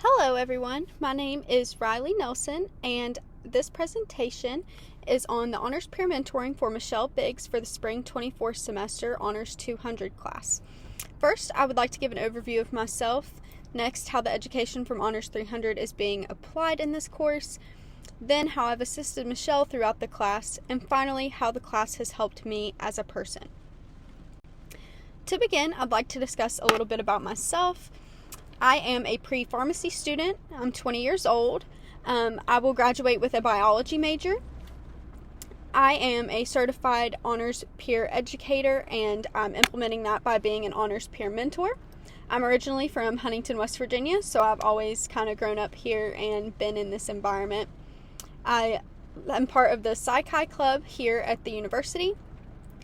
Hello everyone, my name is Riley Nelson and this presentation is on the Honors Peer Mentoring for Michele Biggs for the Spring 24 semester Honors 200 class. First, I would like to give an overview of myself, next how the education from Honors 300 is being applied in this course, then how I've assisted Michele throughout the class, and finally how the class has helped me as a person. To begin, I'd like to discuss a little bit about myself. I am a pre-pharmacy student. I'm 20 years old. I will graduate with a biology major. I am a certified honors peer educator, and I'm implementing that by being an honors peer mentor. I'm originally from Huntington, West Virginia, so I've always kind of grown up here and been in this environment. I am part of the Psi-Chi Club here at the university.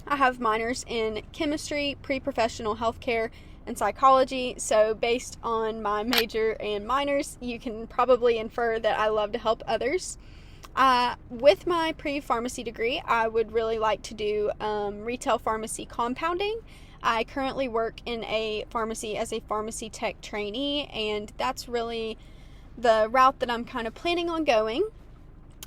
I have minors in chemistry, pre-professional healthcare, and psychology, so based on my major and minors, you can probably infer that I love to help others. With my pre-pharmacy degree, I would really like to do retail pharmacy compounding. I currently work in a pharmacy as a pharmacy tech trainee, and that's really the route that I'm kind of planning on going.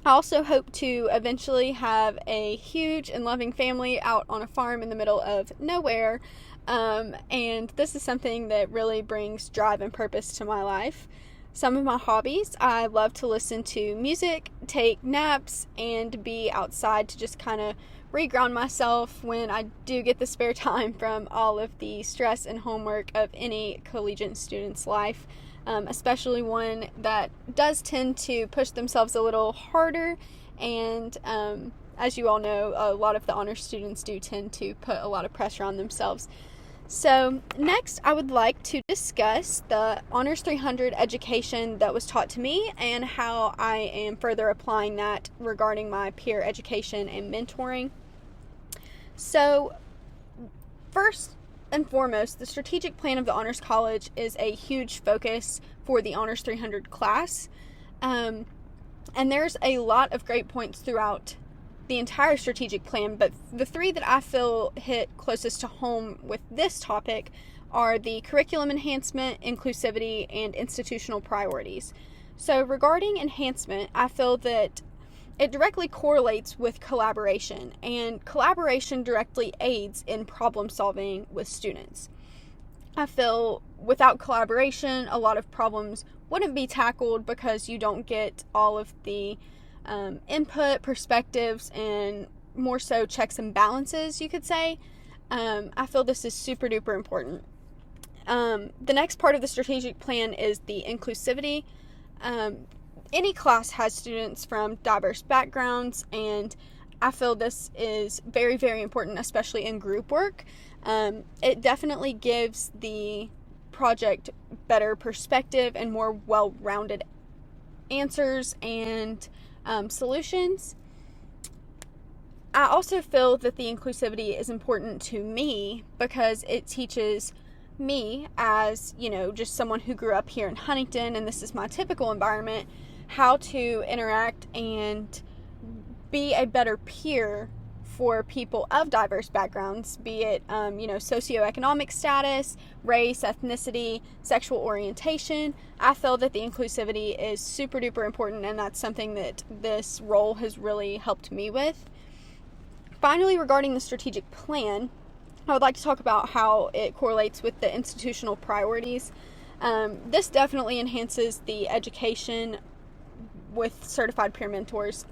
I also hope to eventually have a huge and loving family out on a farm in the middle of nowhere. And this is something that really brings drive and purpose to my life. Some of my hobbies: I love to listen to music, take naps, and be outside to just kind of reground myself when I do get the spare time from all of the stress and homework of any collegiate student's life, especially one that does tend to push themselves a little harder. And as you all know, a lot of the honors students do tend to put a lot of pressure on themselves. So next, I would like to discuss the Honors 300 education that was taught to me and how I am further applying that regarding my peer education and mentoring. So first and foremost, the strategic plan of the Honors College is a huge focus for the Honors 300 class. And there's a lot of great points throughout the entire strategic plan, but the three that I feel hit closest to home with this topic are the curriculum enhancement, inclusivity, and institutional priorities. So regarding enhancement, I feel that it directly correlates with collaboration, and collaboration directly aids in problem solving with students. I feel without collaboration, a lot of problems wouldn't be tackled because you don't get all of the input, perspectives, and more so checks and balances, you could say. I feel this is super duper important. The next part of the strategic plan is the inclusivity. Any class has students from diverse backgrounds, and I feel this is very, very important, especially in group work. It definitely gives the project better perspective and more well-rounded answers and solutions. I also feel that the inclusivity is important to me because it teaches me, as just someone who grew up here in Huntington and this is my typical environment, how to interact and be a better peer for people of diverse backgrounds, be it socioeconomic status, race, ethnicity, sexual orientation. I feel that the inclusivity is super duper important, and that's something that this role has really helped me with. Finally, regarding the strategic plan, I would like to talk about how it correlates with the institutional priorities. This definitely enhances the education with certified peer mentors.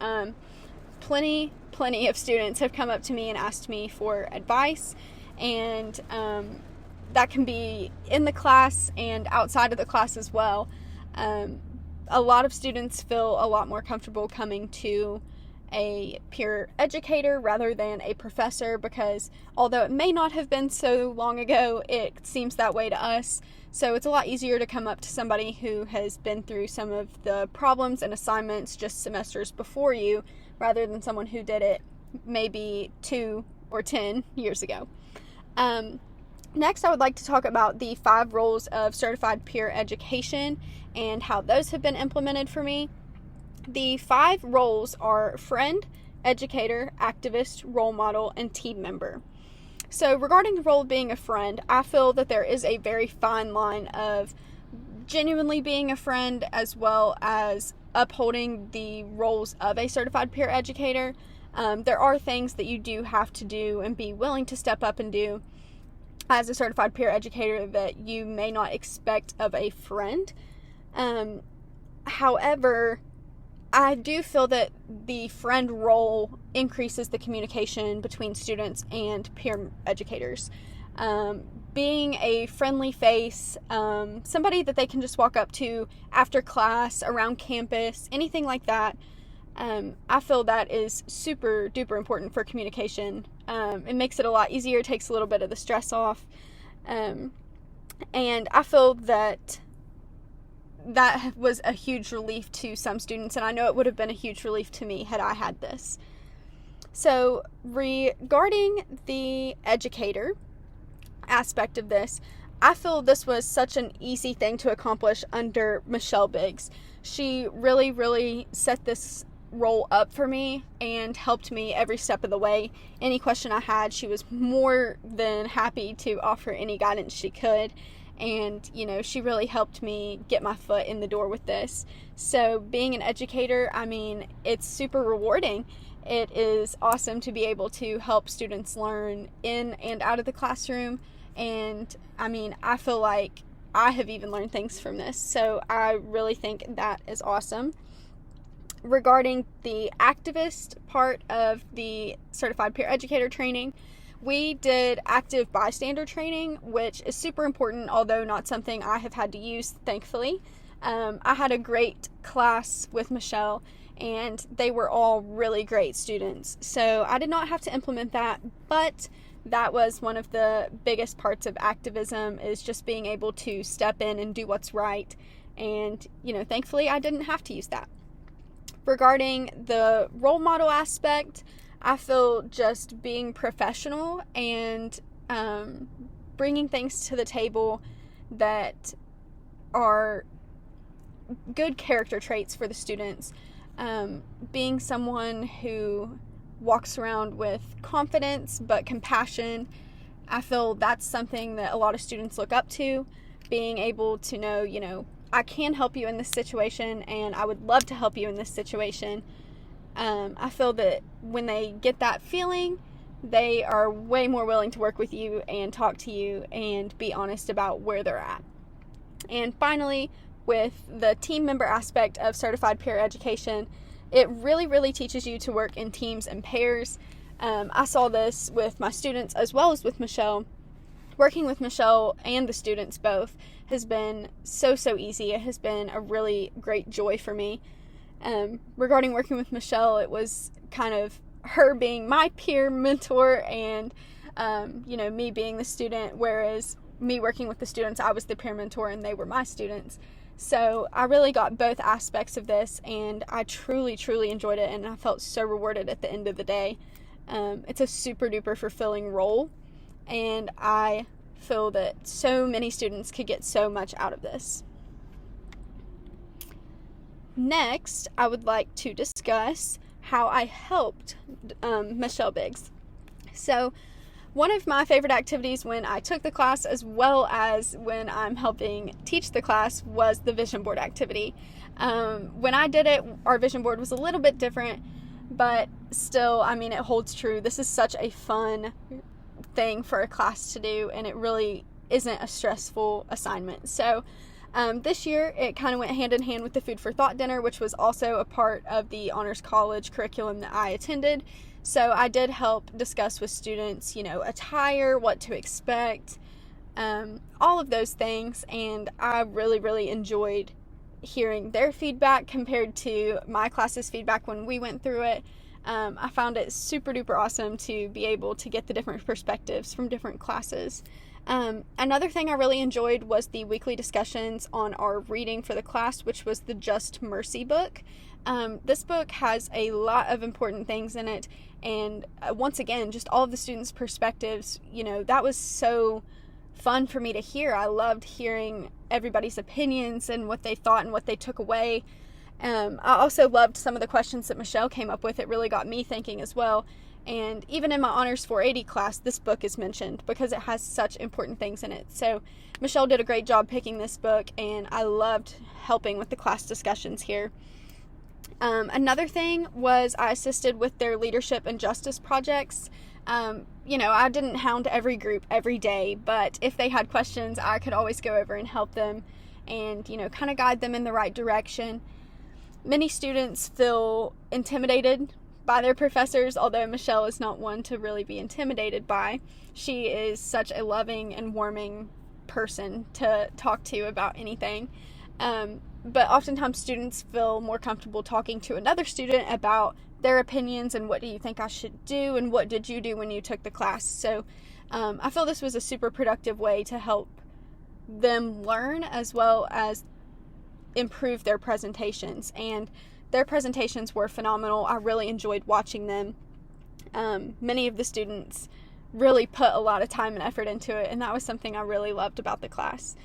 Plenty of students have come up to me and asked me for advice, and that can be in the class and outside of the class as well. A lot of students feel a lot more comfortable coming to a peer educator rather than a professor because although it may not have been so long ago, it seems that way to us. So it's a lot easier to come up to somebody who has been through some of the problems and assignments just semesters before you rather than someone who did it maybe 2 or 10 years ago. Next, I would like to talk about the 5 roles of certified peer education and how those have been implemented for me. The 5 roles are friend, educator, activist, role model, and team member. So regarding the role of being a friend, I feel that there is a very fine line of genuinely being a friend, as well as upholding the roles of a certified peer educator. There are things that you do have to do and be willing to step up and do as a certified peer educator that you may not expect of a friend. However, I do feel that the friend role increases the communication between students and peer educators. Being a friendly face, somebody that they can just walk up to after class, around campus, anything like that, I feel that is super duper important for communication. It makes it a lot easier, takes a little bit of the stress off, and I feel that was a huge relief to some students, and I know it would have been a huge relief to me had I had this. So regarding the educator aspect of this, I feel this was such an easy thing to accomplish under Michele Biggs. She really set this role up for me and helped me every step of the way. Any question I had, she was more than happy to offer any guidance she could. And, she really helped me get my foot in the door with this. So being an educator, it's super rewarding. It is awesome to be able to help students learn in and out of the classroom. And, I feel like I have even learned things from this. So I really think that is awesome. Regarding the activist part of the Certified Peer Educator training, we did active bystander training, which is super important, although not something I have had to use, thankfully. I had a great class with Michele, and they were all really great students. So I did not have to implement that, but that was one of the biggest parts of activism, is just being able to step in and do what's right. And, thankfully I didn't have to use that. Regarding the role model aspect, I feel just being professional and bringing things to the table that are good character traits for the students. Being someone who walks around with confidence but compassion, I feel that's something that a lot of students look up to. Being able to know, I can help you in this situation, and I would love to help you in this situation. I feel that when they get that feeling, they are way more willing to work with you and talk to you and be honest about where they're at. And finally, with the team member aspect of certified peer education, it really teaches you to work in teams and pairs. I saw this with my students as well as with Michele. Working with Michele and the students both has been so easy. It has been a really great joy for me. Regarding working with Michele, it was kind of her being my peer mentor and, me being the student, whereas me working with the students, I was the peer mentor and they were my students. So I really got both aspects of this, and I truly enjoyed it, and I felt so rewarded at the end of the day. It's a super duper fulfilling role, and I feel that so many students could get so much out of this. Next, I would like to discuss how I helped Michele Biggs. So, one of my favorite activities when I took the class, as well as when I'm helping teach the class, was the vision board activity. When I did it, our vision board was a little bit different, but still, it holds true. This is such a fun thing for a class to do, and it really isn't a stressful assignment. So, this year, it kind of went hand in hand with the Food for Thought dinner, which was also a part of the Honors College curriculum that I attended. So I did help discuss with students, attire, what to expect, all of those things. And I really enjoyed hearing their feedback compared to my class's feedback when we went through it. I found it super duper awesome to be able to get the different perspectives from different classes. Another thing I really enjoyed was the weekly discussions on our reading for the class, which was the Just Mercy book. This book has a lot of important things in it, and once again, just all of the students' perspectives, that was so fun for me to hear. I loved hearing everybody's opinions and what they thought and what they took away. I also loved some of the questions that Michele came up with. It really got me thinking as well. And even in my Honors 480 class, this book is mentioned because it has such important things in it. So Michele did a great job picking this book, and I loved helping with the class discussions here. Another thing was I assisted with their leadership and justice projects. I didn't hound every group every day, but if they had questions, I could always go over and help them and, kind of guide them in the right direction. Many students feel intimidated by their professors, although Michele is not one to really be intimidated by. She is such a loving and warming person to talk to about anything. But oftentimes students feel more comfortable talking to another student about their opinions and what do you think I should do and what did you do when you took the class. So I feel this was a super productive way to help them learn as well as improve their presentations. And their presentations were phenomenal. I really enjoyed watching them. Many of the students really put a lot of time and effort into it, and that was something I really loved about the class.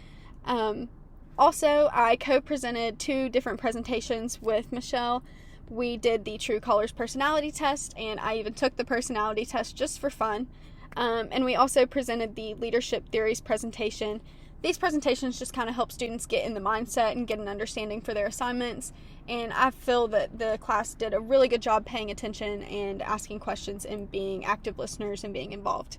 Also, I co-presented 2 different presentations with Michele. We did the True Colors personality test, and I even took the personality test just for fun. And we also presented the leadership theories presentation. These presentations just kind of help students get in the mindset and get an understanding for their assignments. And I feel that the class did a really good job paying attention and asking questions and being active listeners and being involved.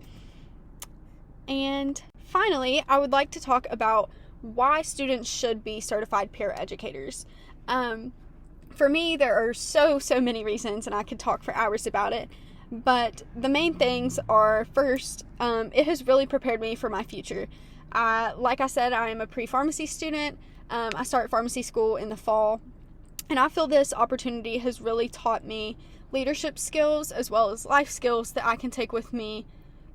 And finally, I would like to talk about why students should be certified peer educators. For me, there are so many reasons, and I could talk for hours about it. But the main things are, first, it has really prepared me for my future. Like I said, I am a pre-pharmacy student. I start pharmacy school in the fall, and I feel this opportunity has really taught me leadership skills as well as life skills that I can take with me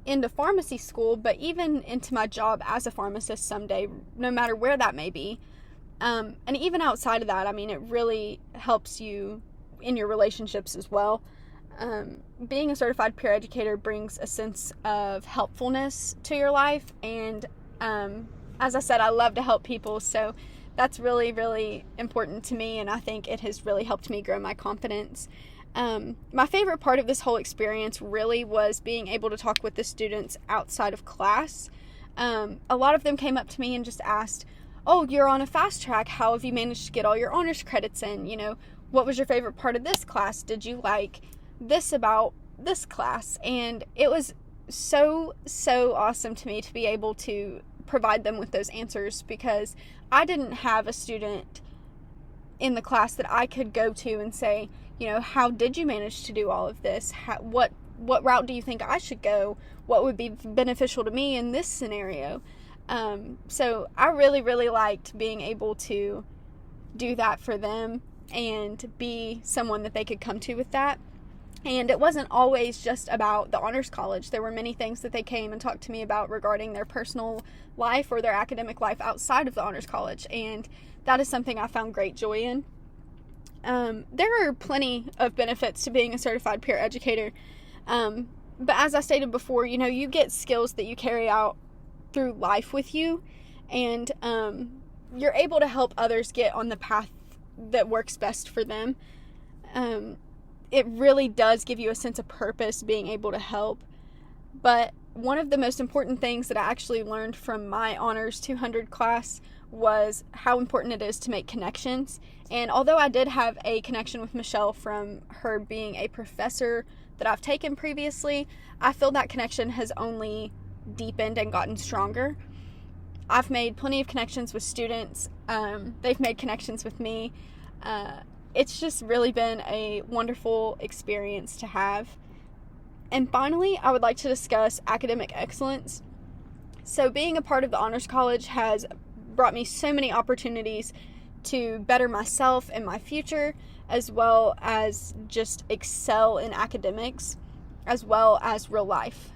into pharmacy school, but even into my job as a pharmacist someday, no matter where that may be. And even outside of that, it really helps you in your relationships as well. Being a certified peer educator brings a sense of helpfulness to your life, and as I said, I love to help people, so that's really, really important to me, and I think it has really helped me grow my confidence. My favorite part of this whole experience really was being able to talk with the students outside of class. A lot of them came up to me and just asked, "Oh, you're on a fast track. How have you managed to get all your honors credits in? What was your favorite part of this class? Did you like this about this class?" And it was so awesome to me to be able to provide them with those answers, because I didn't have a student in the class that I could go to and say, how did you manage to do all of this? What route do you think I should go? What would be beneficial to me in this scenario? So I really liked being able to do that for them and be someone that they could come to with that. And it wasn't always just about the honors college. There were many things that they came and talked to me about regarding their personal life or their academic life outside of the honors college. And that is something I found great joy in. There are plenty of benefits to being a certified peer educator. But as I stated before, you get skills that you carry out through life with you. And you're able to help others get on the path that works best for them. It really does give you a sense of purpose being able to help. But one of the most important things that I actually learned from my Honors 200 class was how important it is to make connections. And although I did have a connection with Michele from her being a professor that I've taken previously, I feel that connection has only deepened and gotten stronger. I've made plenty of connections with students. They've made connections with me. It's just really been a wonderful experience to have. And finally, I would like to discuss academic excellence. So being a part of the Honors College has brought me so many opportunities to better myself and my future, as well as just excel in academics, as well as real life.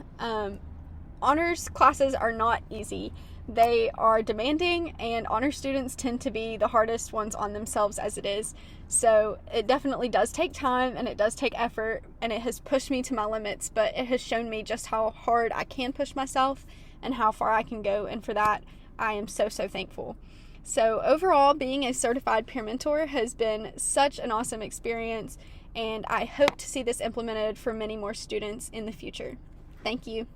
Honors classes are not easy. They are demanding, and honor students tend to be the hardest ones on themselves as it is. So it definitely does take time, and it does take effort, and it has pushed me to my limits, but it has shown me just how hard I can push myself and how far I can go, and for that, I am so thankful. So overall, being a certified peer mentor has been such an awesome experience, and I hope to see this implemented for many more students in the future. Thank you.